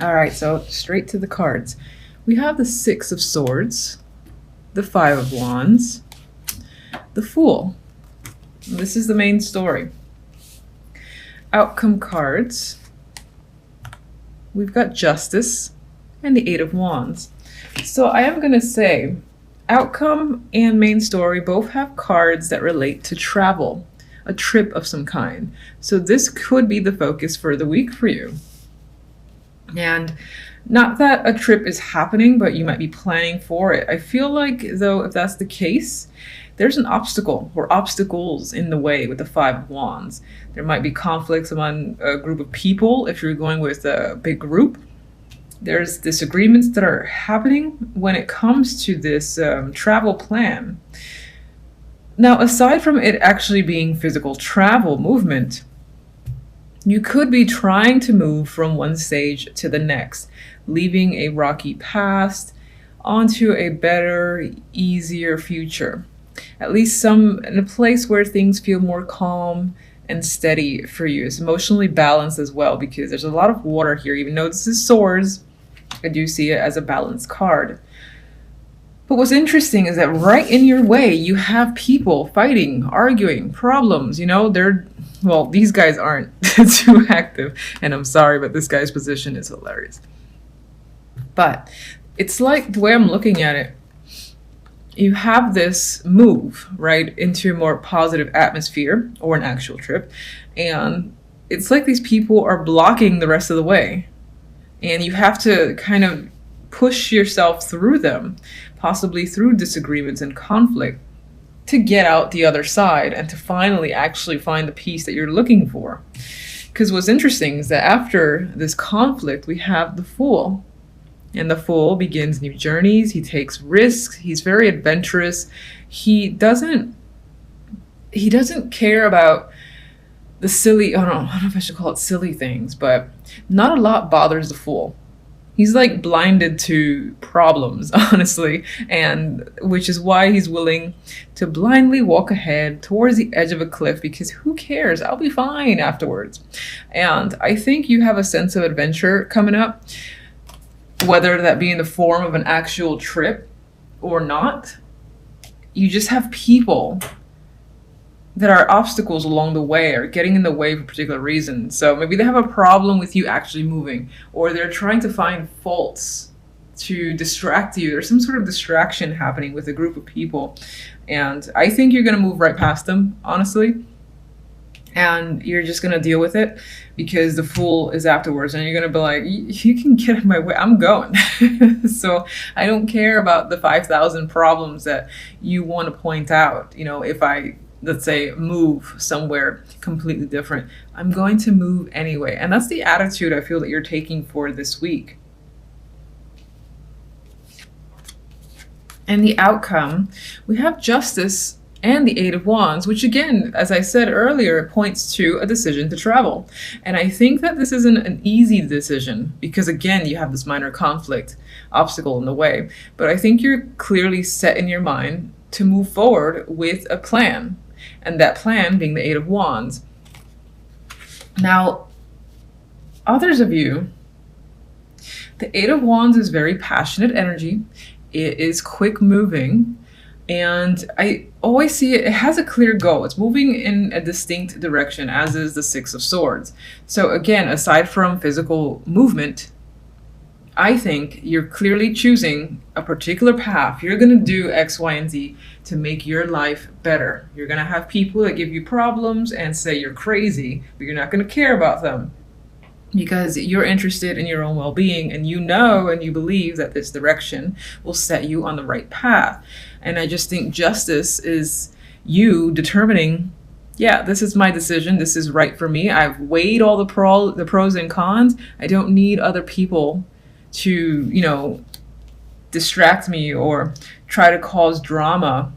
All right, so straight to the cards. We have the Six of Swords, the Five of Wands, the Fool. This is the main story. Outcome cards. We've got Justice and the Eight of Wands. So I am going to say outcome and main story both have cards that relate to travel, a trip of some kind. So this could be the focus for the week for you. And not that a trip is happening, but you might be planning for it. I feel like, though, if that's the case, there's an obstacle or obstacles in the way with the Five of Wands. There might be conflicts among a group of people if you're going with a big group. There's disagreements that are happening when it comes to this travel plan. Now, aside from it actually being physical travel movement, you could be trying to move from one stage to the next, leaving a rocky past onto a better, easier future. At least in a place where things feel more calm and steady for you. It's emotionally balanced as well, because there's a lot of water here. Even though this is swords, I do see it as a balanced card. But what's interesting is that right in your way, you have people fighting, arguing, problems. These guys aren't too active, and I'm sorry, but this guy's position is hilarious. But it's like, the way I'm looking at it, you have this move, right, into a more positive atmosphere or an actual trip. And it's like these people are blocking the rest of the way. And you have to kind of push yourself through them, possibly through disagreements and conflict, to get out the other side and to finally actually find the peace that you're looking for. Because what's interesting is that after this conflict, we have the Fool. And the Fool begins new journeys. He takes risks. He's very adventurous. He doesn't care about the silly, I don't know if I should call it silly things, but not a lot bothers the Fool. He's like blinded to problems, honestly, and which is why he's willing to blindly walk ahead towards the edge of a cliff, because who cares? I'll be fine afterwards. And I think you have a sense of adventure coming up, whether that be in the form of an actual trip or not. You just have people that are obstacles along the way or getting in the way for a particular reason. So maybe they have a problem with you actually moving, or they're trying to find faults to distract you. There's some sort of distraction happening with a group of people. And I think you're going to move right past them, honestly. And you're just going to deal with it, because the Fool is afterwards, and you're going to be like, you can get in my way, I'm going. So I don't care about the 5,000 problems that you want to point out. If I, let's say, move somewhere completely different, I'm going to move anyway. And that's the attitude I feel that you're taking for this week. And the outcome, we have Justice and the Eight of Wands, which again, as I said earlier, points to a decision to travel. And I think that this isn't an easy decision, because again, you have this minor conflict, obstacle in the way. But I think you're clearly set in your mind to move forward with a plan. And that plan being the Eight of Wands. Now, others of you, the Eight of Wands is very passionate energy. It is quick moving. And I always see it has a clear goal. It's moving in a distinct direction, as is the Six of Swords. So again, aside from physical movement, I think you're clearly choosing a particular path. You're going to do X, Y, and Z to make your life better. You're going to have people that give you problems and say you're crazy, but you're not going to care about them, because you're interested in your own well-being, and you know and you believe that this direction will set you on the right path. And I just think Justice is you determining, yeah, this is my decision. This is right for me. I've weighed all the pros and cons. I don't need other people to, distract me or try to cause drama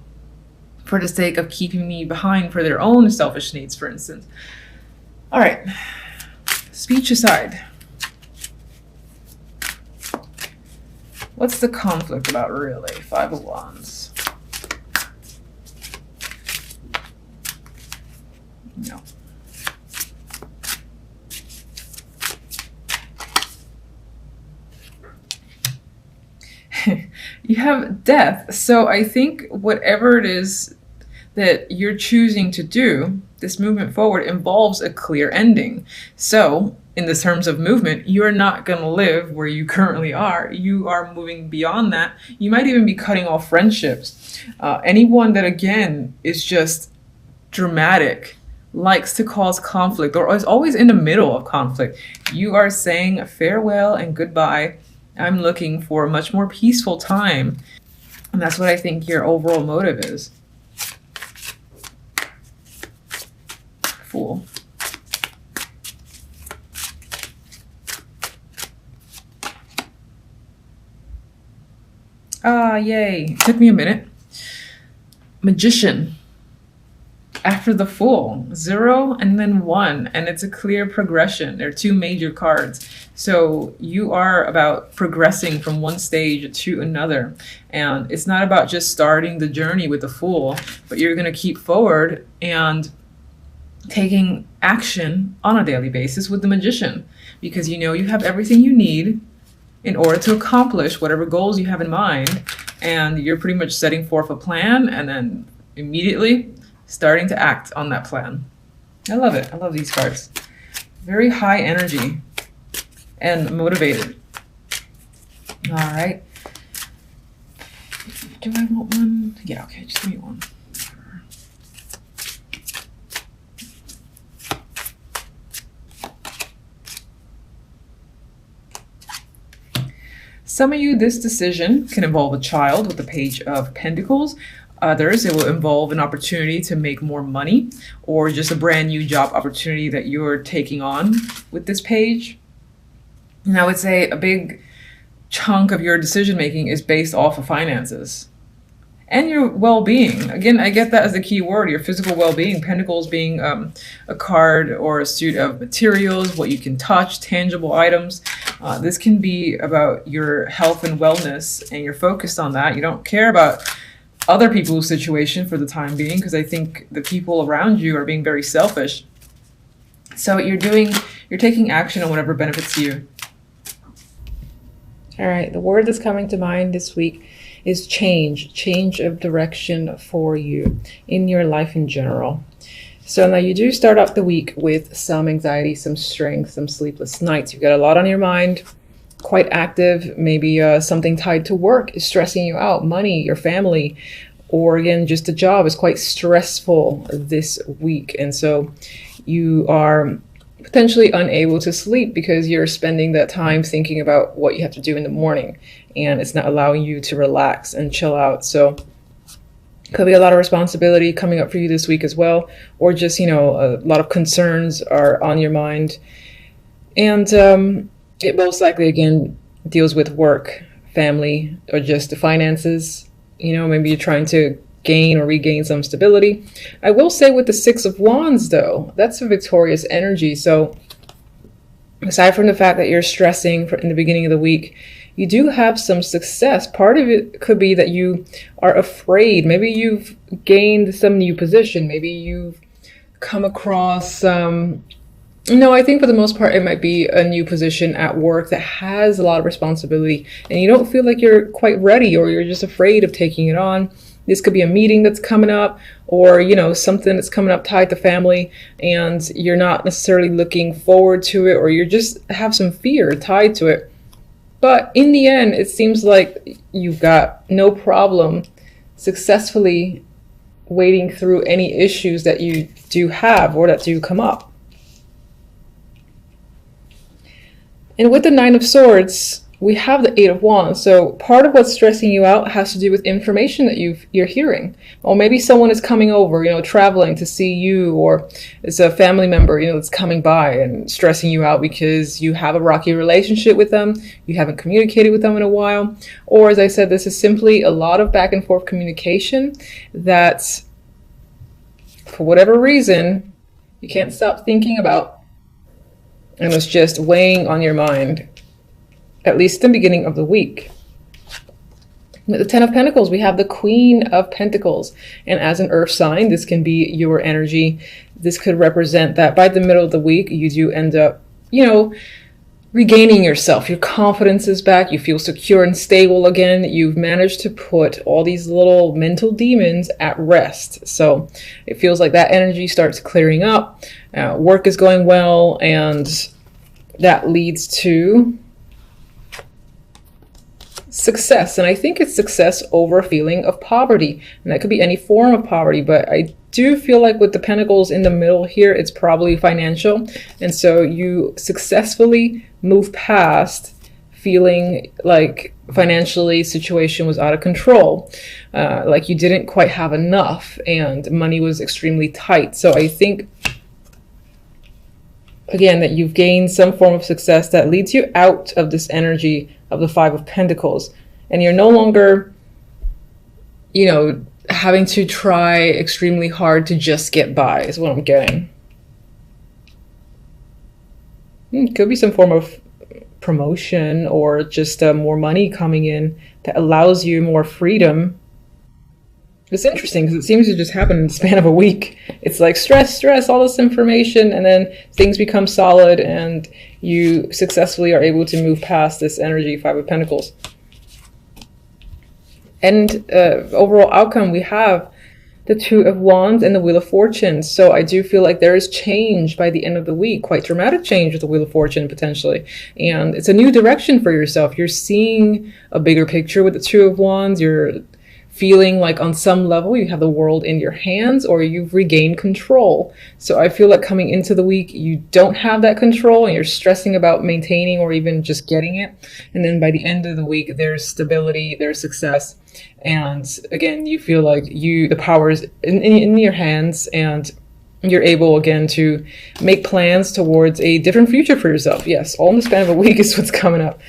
for the sake of keeping me behind for their own selfish needs, for instance. All right. Speech aside, what's the conflict about, really? Five of Wands. No. You have death. So I think whatever it is that you're choosing to do, this movement forward involves a clear ending. So, in the terms of movement, you're not going to live where you currently are. You are moving beyond that. You might even be cutting off friendships. Anyone that, again, is just dramatic, likes to cause conflict, or is always in the middle of conflict, you are saying farewell and goodbye. I'm looking for a much more peaceful time. And that's what I think your overall motive is. Fool. Ah, yay. Took me a minute. Magician. After the Fool, 0 and then 1, and it's a clear progression. There are two major cards. So you are about progressing from one stage to another. And it's not about just starting the journey with the Fool, but you're going to keep forward and taking action on a daily basis with the Magician, because you know you have everything you need in order to accomplish whatever goals you have in mind. And you're pretty much setting forth a plan and then immediately starting to act on that plan. I love it. I love these cards. Very high energy and motivated. All right. Do I want one? Yeah, okay, just give me one. Some of you, this decision can involve a child with the Page of Pentacles. Others, it will involve an opportunity to make more money, or just a brand new job opportunity that you're taking on with this page. And I would say a big chunk of your decision making is based off of finances and your well-being. Again, I get that as the key word, your physical well-being. Pentacles being a card or a suit of materials, what you can touch, tangible items. This can be about your health and wellness, and you're focused on that. You don't care about other people's situation for the time being, because I think the people around you are being very selfish. So you're taking action on whatever benefits you. All right, the word that's coming to mind this week is change of direction for you in your life in general. So now you do start off the week with some anxiety, some strength, some sleepless nights. You've got a lot on your mind, quite active. Maybe something tied to work is stressing you out, money, your family, or again, just a job is quite stressful this week. And so you are potentially unable to sleep because you're spending that time thinking about what you have to do in the morning, and it's not allowing you to relax and chill out. So could be a lot of responsibility coming up for you this week as well, or just, a lot of concerns are on your mind. And it most likely, again, deals with work, family, or just the finances. Maybe you're trying to gain or regain some stability. I will say with the 6 of Wands, though, that's a victorious energy. So aside from the fact that you're stressing in the beginning of the week, you do have some success. Part of it could be that you are afraid. Maybe you've gained some new position. Maybe you've come across no, I think for the most part, it might be a new position at work that has a lot of responsibility, and you don't feel like you're quite ready, or you're just afraid of taking it on. This could be a meeting that's coming up, or, something that's coming up tied to family, and you're not necessarily looking forward to it, or you just have some fear tied to it. But in the end, it seems like you've got no problem successfully wading through any issues that you do have or that do come up. And with the 9 of Swords, we have the 8 of Wands. So part of what's stressing you out has to do with information that you're hearing. Or maybe someone is coming over, traveling to see you, or it's a family member, that's coming by and stressing you out because you have a rocky relationship with them. You haven't communicated with them in a while. Or, as I said, this is simply a lot of back and forth communication that, for whatever reason, you can't stop thinking about. And it's just weighing on your mind, at least in the beginning of the week. With the 10 of Pentacles, we have the Queen of Pentacles. And as an earth sign, this can be your energy. This could represent that by the middle of the week, you do end up, regaining yourself. Your confidence is back. You feel secure and stable again. You've managed to put all these little mental demons at rest. So it feels like that energy starts clearing up. Work is going well, and that leads to success. And I think it's success over a feeling of poverty. And that could be any form of poverty, but I do feel like with the pentacles in the middle here, it's probably financial. And so you successfully move past feeling like financially situation was out of control, like you didn't quite have enough and money was extremely tight. So I think, again, that you've gained some form of success that leads you out of this energy of the Five of Pentacles. And you're no longer, having to try extremely hard to just get by, is what I'm getting. It could be some form of promotion or just more money coming in that allows you more freedom. It's interesting because it seems to just happen in the span of a week. It's like stress, all this information, and then things become solid and you successfully are able to move past this energy, Five of Pentacles. And overall outcome, we have the Two of Wands and the Wheel of Fortune. So I do feel like there is change by the end of the week, quite dramatic change with the Wheel of Fortune potentially. And it's a new direction for yourself. You're seeing a bigger picture with the Two of Wands. You're feeling like on some level you have the world in your hands, or you've regained control. So I feel like coming into the week, you don't have that control and you're stressing about maintaining or even just getting it. And then by the end of the week, there's stability, there's success. And again, you feel like the power is in your hands, and you're able again to make plans towards a different future for yourself. Yes, all in the span of a week is what's coming up.